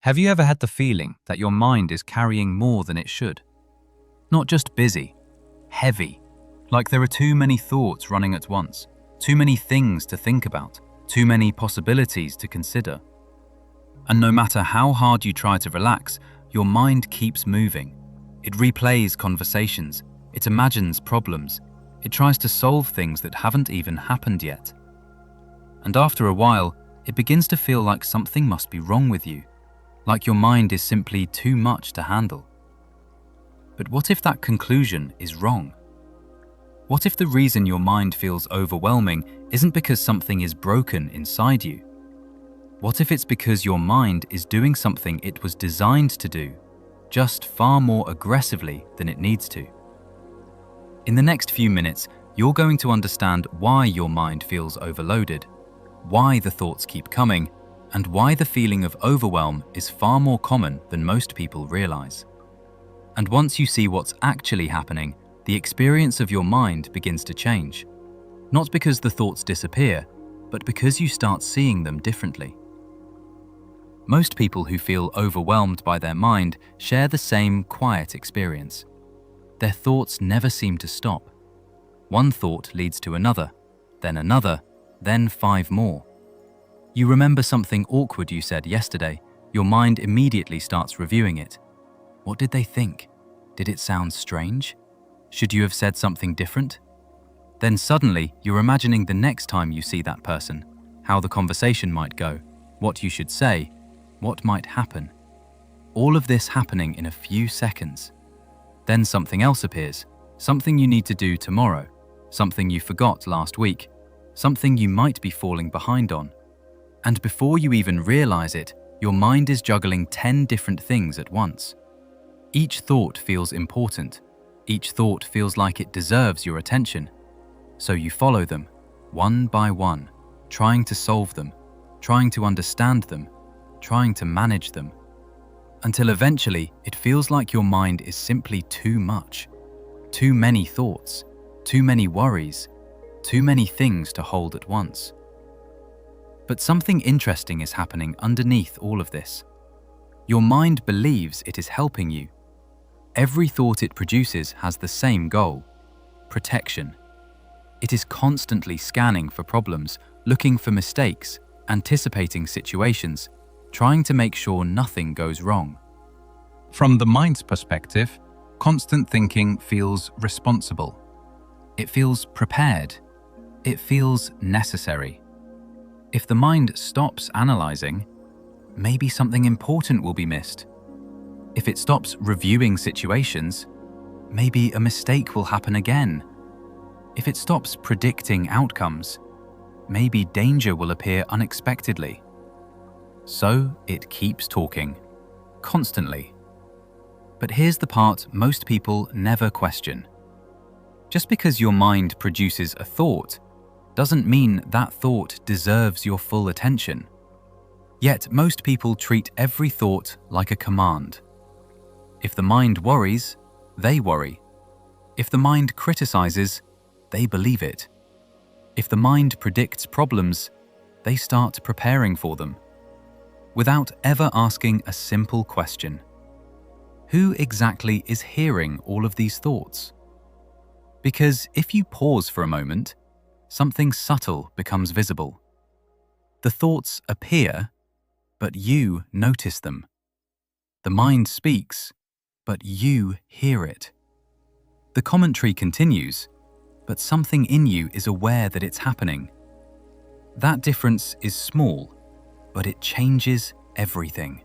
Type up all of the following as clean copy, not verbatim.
Have you ever had the feeling that your mind is carrying more than it should? Not just busy, heavy, like there are too many thoughts running at once, too many things to think about, too many possibilities to consider. And no matter how hard you try to relax, your mind keeps moving. It replays conversations, it imagines problems, it tries to solve things that haven't even happened yet. And after a while, it begins to feel like something must be wrong with you, like your mind is simply too much to handle. But what if that conclusion is wrong? What if the reason your mind feels overwhelming isn't because something is broken inside you? What if it's because your mind is doing something it was designed to do, just far more aggressively than it needs to? In the next few minutes, you're going to understand why your mind feels overloaded, why the thoughts keep coming, and why the feeling of overwhelm is far more common than most people realize. And once you see what's actually happening, the experience of your mind begins to change. Not because the thoughts disappear, but because you start seeing them differently. Most people who feel overwhelmed by their mind share the same quiet experience. Their thoughts never seem to stop. One thought leads to another, then 5 more. You remember something awkward you said yesterday, your mind immediately starts reviewing it. What did they think? Did it sound strange? Should you have said something different? Then suddenly, you're imagining the next time you see that person, how the conversation might go, what you should say, what might happen. All of this happening in a few seconds. Then something else appears, something you need to do tomorrow, something you forgot last week, something you might be falling behind on. And before you even realize it, your mind is juggling 10 different things at once. Each thought feels important. Each thought feels like it deserves your attention. So you follow them, one by one, trying to solve them, trying to understand them, trying to manage them. Until eventually, it feels like your mind is simply too much. Too many thoughts, too many worries, too many things to hold at once. But something interesting is happening underneath all of this. Your mind believes it is helping you. Every thought it produces has the same goal: protection. It is constantly scanning for problems, looking for mistakes, anticipating situations, trying to make sure nothing goes wrong. From the mind's perspective, constant thinking feels responsible. It feels prepared. It feels necessary. If the mind stops analyzing, maybe something important will be missed. If it stops reviewing situations, maybe a mistake will happen again. If it stops predicting outcomes, maybe danger will appear unexpectedly. So it keeps talking, constantly. But here's the part most people never question. Just because your mind produces a thought doesn't mean that thought deserves your full attention. Yet most people treat every thought like a command. If the mind worries, they worry. If the mind criticizes, they believe it. If the mind predicts problems, they start preparing for them, without ever asking a simple question. Who exactly is hearing all of these thoughts? Because if you pause for a moment, something subtle becomes visible. The thoughts appear, but you notice them. The mind speaks, but you hear it. The commentary continues, but something in you is aware that it's happening. That difference is small, but it changes everything.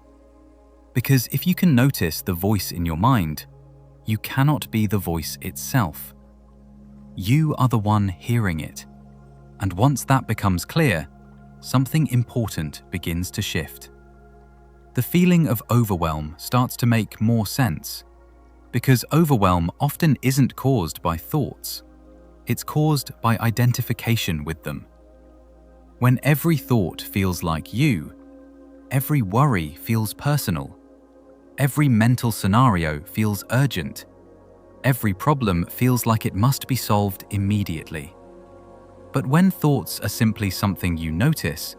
Because if you can notice the voice in your mind, you cannot be the voice itself. You are the one hearing it. And once that becomes clear, something important begins to shift. The feeling of overwhelm starts to make more sense, because overwhelm often isn't caused by thoughts. It's caused by identification with them. When every thought feels like you, every worry feels personal, every mental scenario feels urgent, every problem feels like it must be solved immediately. But when thoughts are simply something you notice,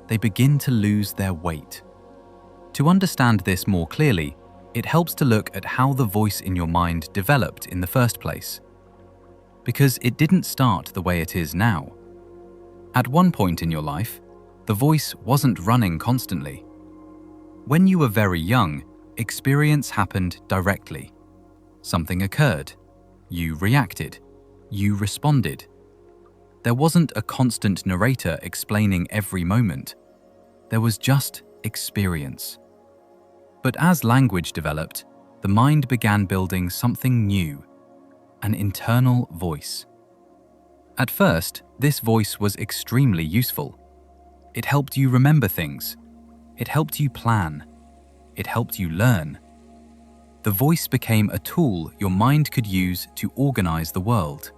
they begin to lose their weight. To understand this more clearly, it helps to look at how the voice in your mind developed in the first place. Because it didn't start the way it is now. At one point in your life, the voice wasn't running constantly. When you were very young, experience happened directly. Something occurred. You reacted. You responded. There wasn't a constant narrator explaining every moment. There was just experience. But as language developed, the mind began building something new, an internal voice. At first, this voice was extremely useful. It helped you remember things. It helped you plan. It helped you learn. The voice became a tool your mind could use to organize the world.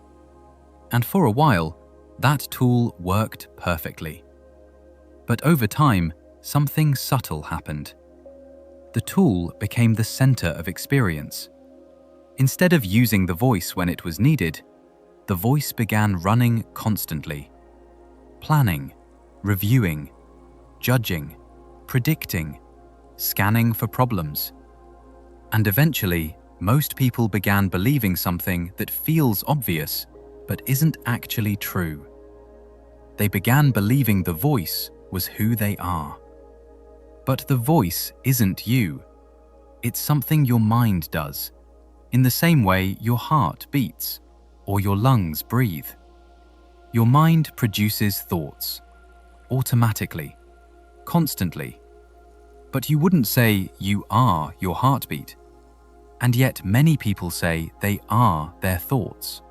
And for a while, that tool worked perfectly. But over time, something subtle happened. The tool became the center of experience. Instead of using the voice when it was needed, the voice began running constantly. Planning, reviewing, judging, predicting, scanning for problems. And eventually, most people began believing something that feels obvious but isn't actually true. They began believing the voice was who they are. But the voice isn't you. It's something your mind does, in the same way your heart beats or your lungs breathe. Your mind produces thoughts, automatically, constantly. But you wouldn't say you are your heartbeat. And yet many people say they are their thoughts.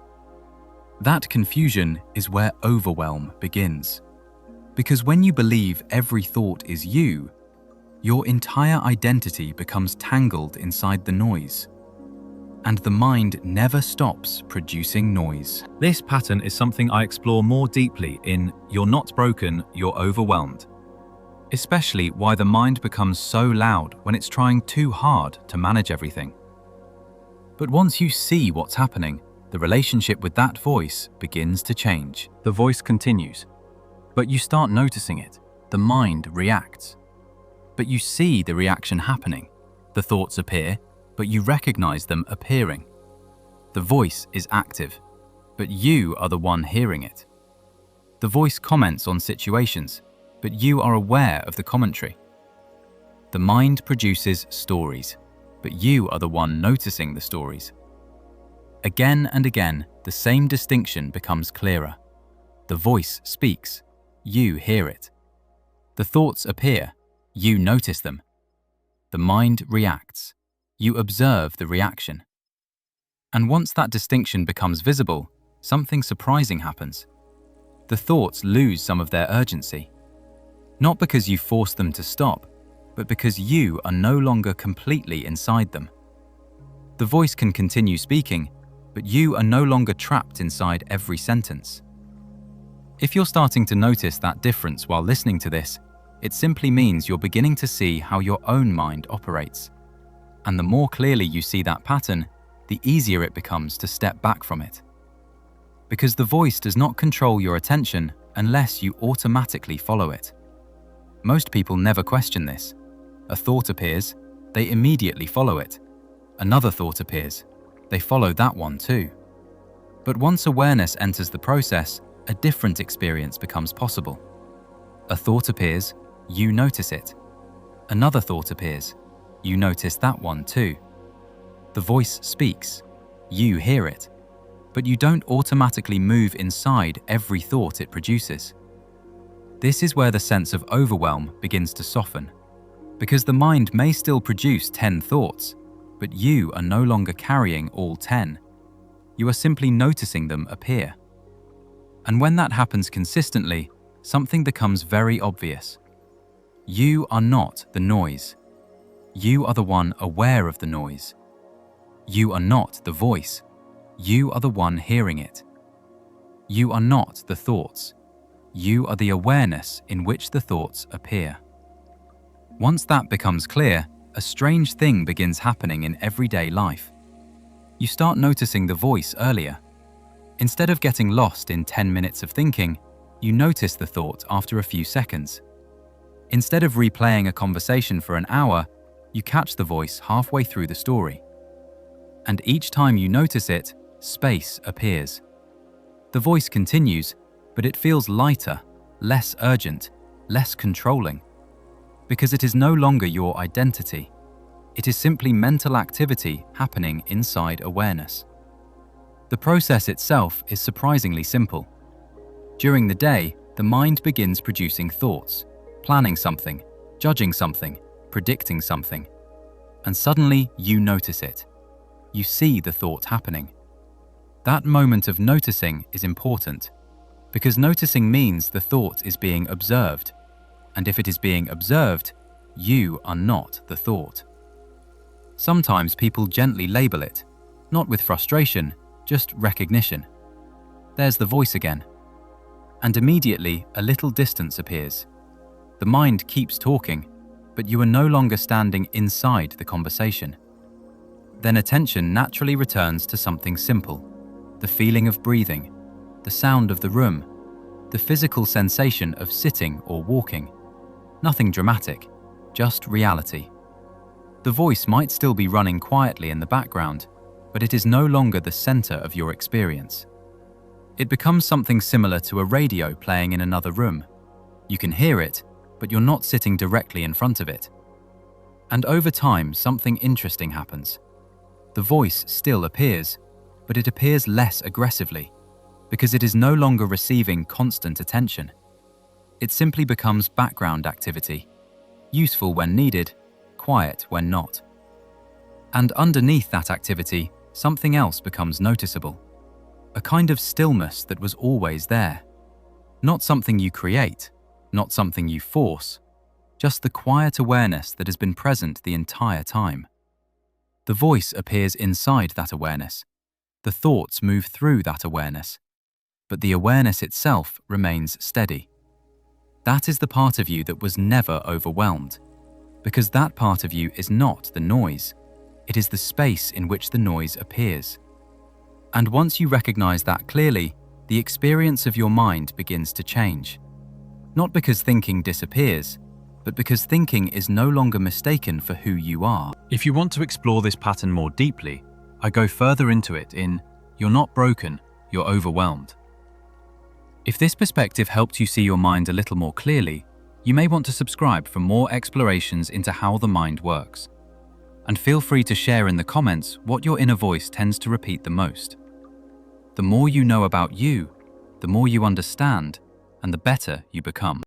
That confusion is where overwhelm begins. Because when you believe every thought is you, your entire identity becomes tangled inside the noise. And the mind never stops producing noise. This pattern is something I explore more deeply in You're Not Broken, You're Overwhelmed. Especially why the mind becomes so loud when it's trying too hard to manage everything. But once you see what's happening, the relationship with that voice begins to change. The voice continues, but you start noticing it. The mind reacts. But you see the reaction happening. The thoughts appear, but you recognize them appearing. The voice is active, but you are the one hearing it. The voice comments on situations, but you are aware of the commentary. The mind produces stories, but you are the one noticing the stories. Again and again, the same distinction becomes clearer. The voice speaks, you hear it. The thoughts appear, you notice them. The mind reacts, you observe the reaction. And once that distinction becomes visible, something surprising happens. The thoughts lose some of their urgency. Not because you force them to stop, but because you are no longer completely inside them. The voice can continue speaking, but you are no longer trapped inside every sentence. If you're starting to notice that difference while listening to this, it simply means you're beginning to see how your own mind operates. And the more clearly you see that pattern, the easier it becomes to step back from it. Because the voice does not control your attention unless you automatically follow it. Most people never question this. A thought appears, they immediately follow it. Another thought appears, they follow that one too. But once awareness enters the process, a different experience becomes possible. A thought appears, you notice it. Another thought appears, you notice that one too. The voice speaks, you hear it, but you don't automatically move inside every thought it produces. This is where the sense of overwhelm begins to soften, because the mind may still produce 10 thoughts, but you are no longer carrying all 10. You are simply noticing them appear. And when that happens consistently, something becomes very obvious. You are not the noise. You are the one aware of the noise. You are not the voice. You are the one hearing it. You are not the thoughts. You are the awareness in which the thoughts appear. Once that becomes clear, a strange thing begins happening in everyday life. You start noticing the voice earlier. Instead of getting lost in 10 minutes of thinking, you notice the thought after a few seconds. Instead of replaying a conversation for an hour, you catch the voice halfway through the story. And each time you notice it, space appears. The voice continues, but it feels lighter, less urgent, less controlling. Because it is no longer your identity. It is simply mental activity happening inside awareness. The process itself is surprisingly simple. During the day, the mind begins producing thoughts, planning something, judging something, predicting something. And suddenly you notice it. You see the thought happening. That moment of noticing is important, because noticing means the thought is being observed. And if it is being observed, you are not the thought. Sometimes people gently label it, not with frustration, just recognition. There's the voice again. And immediately a little distance appears. The mind keeps talking, but you are no longer standing inside the conversation. Then attention naturally returns to something simple: the feeling of breathing, the sound of the room, the physical sensation of sitting or walking. Nothing dramatic, just reality. The voice might still be running quietly in the background, but it is no longer the center of your experience. It becomes something similar to a radio playing in another room. You can hear it, but you're not sitting directly in front of it. And over time, something interesting happens. The voice still appears, but it appears less aggressively, because it is no longer receiving constant attention. It simply becomes background activity, useful when needed, quiet when not. And underneath that activity, something else becomes noticeable. A kind of stillness that was always there. Not something you create, not something you force, just the quiet awareness that has been present the entire time. The voice appears inside that awareness. The thoughts move through that awareness. But the awareness itself remains steady. That is the part of you that was never overwhelmed, because that part of you is not the noise. It is the space in which the noise appears. And once you recognize that clearly, the experience of your mind begins to change. Not because thinking disappears, but because thinking is no longer mistaken for who you are. If you want to explore this pattern more deeply, I go further into it in You're Not Broken, You're Overwhelmed. If this perspective helped you see your mind a little more clearly, you may want to subscribe for more explorations into how the mind works. And feel free to share in the comments what your inner voice tends to repeat the most. The more you know about you, the more you understand, and the better you become.